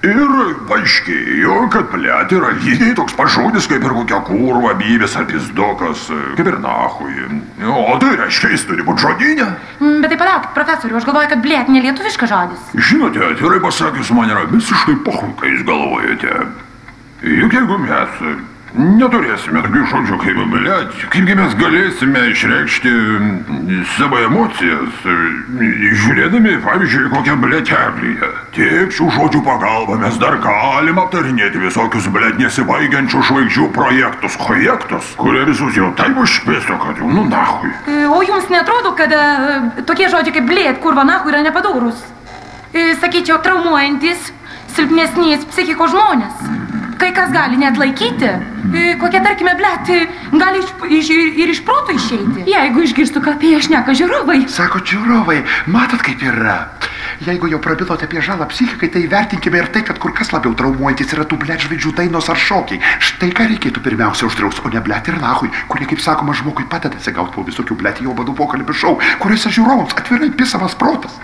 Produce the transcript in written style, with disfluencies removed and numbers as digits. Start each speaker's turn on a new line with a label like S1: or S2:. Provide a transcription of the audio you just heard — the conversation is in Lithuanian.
S1: Ir paaiškėjo, kad blėt yra lygiai toks pažodis kaip ir kokia kurva, byvis ar pizdokas, kaip ir nahui. O tai reiškia, jis turi būti žodinė.
S2: Bet tai palaukit, profesoriu, aš galvoju, kad blėt nelietuviškas žodis.
S1: Žinote, atvirai pasakius, man yra visiškai pochui, kai jūs galvojate. Juk jeigu mes neturėsime tokių žodžių kaip blėt, kaipgi mes galėsime išreikšti savo emocijas, žiūrėdami, pavyzdžiui, kokią blėteklį. Tik šių žodžių pagalba mes dar galim aptarinėti visokius blėt nesibaigiančių žvaigždžių projektus, kurie visus jau taip užpėsto, kad jau nahui.
S2: O jums netrodo, kad tokie žodžiai kaip blėt, kurva, nahui yra nepadorūs? Sakyčiau, traumuojantis, silpnesnės psichikos žmonės. Kai kas gali net laikyti, kokie, tarkime, blėt, gali ir iš proto išeiti. Jeigu išgirstų, ką apie ją šneka žiūrovai.
S3: Sako, žiūrovai, matot kaip yra. Jeigu jau prabilote apie žalą psichikai, tai vertinkime ir tai, kad kur kas labiau traumuojantis yra tų blėt žvaigždžių dainos ar šokiai. Štai ką reikėtų pirmiausia uždrausti, o ne blėt ir nahui, kurie, kaip sakoma, žmogui padeda atsigauti po visokių blėt jau badų pokalbių šou, kuriuose žiūrovams atvirai pisamas protas.